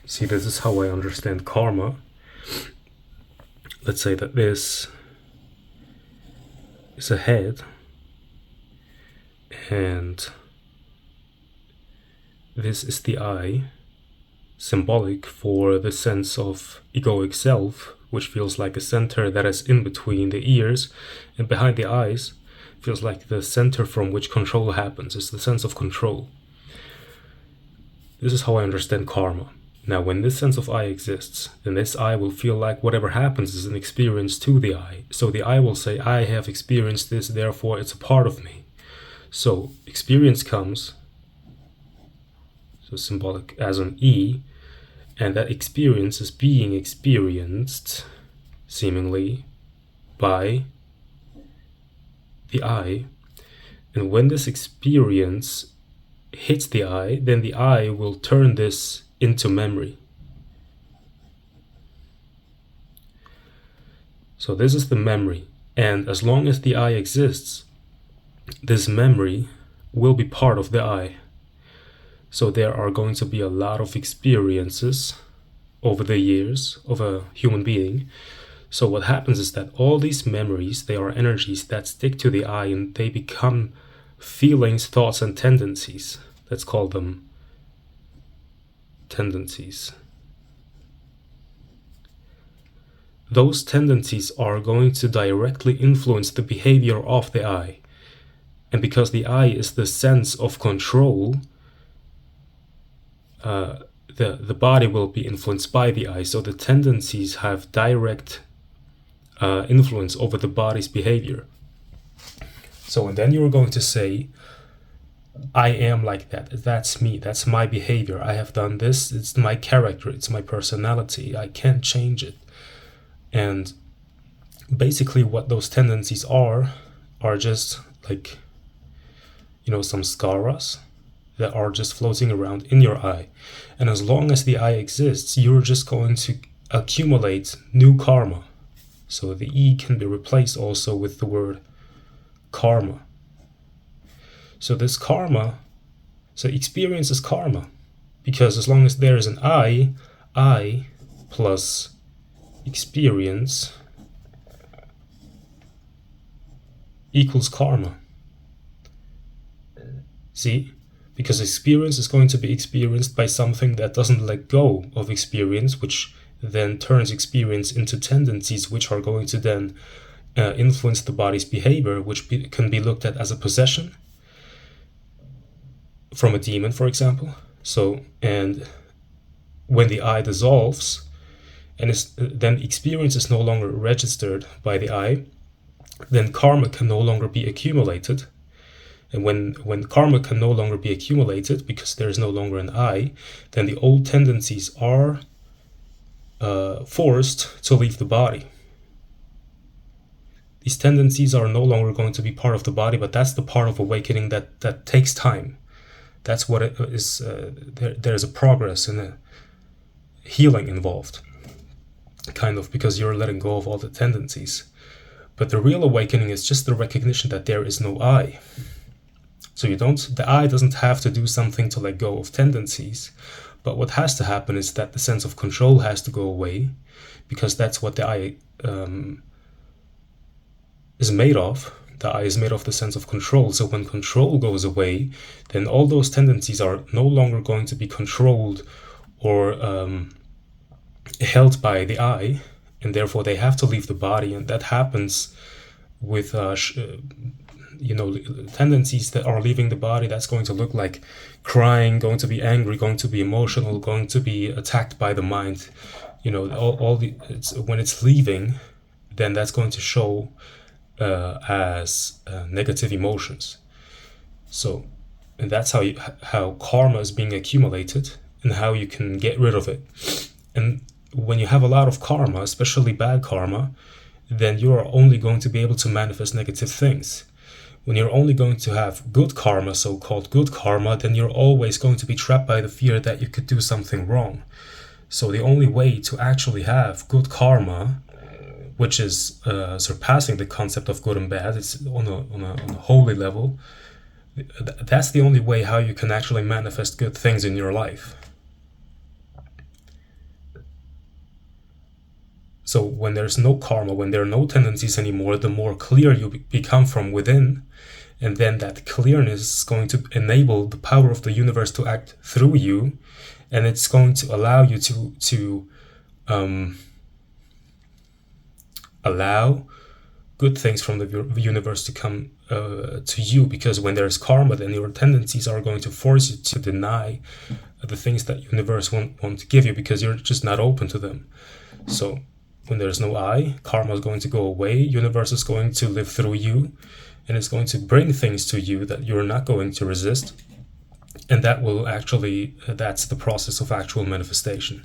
See, this is how I understand karma. Let's say that this is a head, and this is the eye, symbolic for the sense of egoic self, which feels like a center that is in between the ears and behind the eyes, feels like the center from which control happens. It's the sense of control. This is how I understand karma. Now, when this sense of I exists, then this I will feel like whatever happens is an experience to the I. So the I will say, I have experienced this, therefore it's a part of me. So experience comes, so symbolic as an E, and that experience is being experienced, seemingly, by the I. And when this experience hits the I, then the I will turn this into memory. So this is the memory, and as long as the I exists, this memory will be part of the I. So there are going to be a lot of experiences over the years of a human being. So what happens is that all these memories, they are energies that stick to the I, and they become feelings, thoughts, and tendencies. Let's call them tendencies. Those tendencies are going to directly influence the behavior of the I. And because the I is the sense of control, the body will be influenced by the I. So the tendencies have direct influence over the body's behavior. So, and then you're going to say, I am like that. That's me. That's my behavior. I have done this. It's my character. It's my personality. I can't change it. And basically what those tendencies are just like, some skaras that are just floating around in your I. And as long as the I exists, you're just going to accumulate new karma. So the E can be replaced also with the word karma. So this karma, so experience is karma. Because as long as there is an I plus experience equals karma. See? Because experience is going to be experienced by something that doesn't let go of experience, which then turns experience into tendencies, which are going to then influence the body's behavior, which can be looked at as a possession from a demon, for example. So, and when the I dissolves, and then experience is no longer registered by the I, then karma can no longer be accumulated. And when karma can no longer be accumulated because there is no longer an I, then the old tendencies are forced to leave the body. These tendencies are no longer going to be part of the body, but that's the part of awakening that takes time. That's what it is. There's a progress and a healing involved, kind of, because you're letting go of all the tendencies. But the real awakening is just the recognition that there is no I. So the I doesn't have to do something to let go of tendencies, but what has to happen is that the sense of control has to go away, because that's what the I is made of. The I is made of the sense of control. So when control goes away, then all those tendencies are no longer going to be controlled or held by the I, and therefore they have to leave the body. And that happens with tendencies that are leaving the body. That's going to look like crying, going to be angry, going to be emotional, going to be attacked by the mind. When it's leaving, then that's going to show as negative emotions. So, and that's how karma is being accumulated and how you can get rid of it. And when you have a lot of karma, especially bad karma, then you are only going to be able to manifest negative things. When you're only going to have good karma, so-called good karma, then you're always going to be trapped by the fear that you could do something wrong. So the only way to actually have good karma, which is surpassing the concept of good and bad, it's on a holy level, that's the only way how you can actually manifest good things in your life. So when there's no karma, when there are no tendencies anymore, the more clear you become from within. And then that clearness is going to enable the power of the universe to act through you. And it's going to allow you to allow good things from the universe to come to you. Because when there's karma, then your tendencies are going to force you to deny the things that universe want to give you, because you're just not open to them. So when there's no I, karma is going to go away, universe is going to live through you, and it's going to bring things to you that you're not going to resist. And that will actually, that's the process of actual manifestation.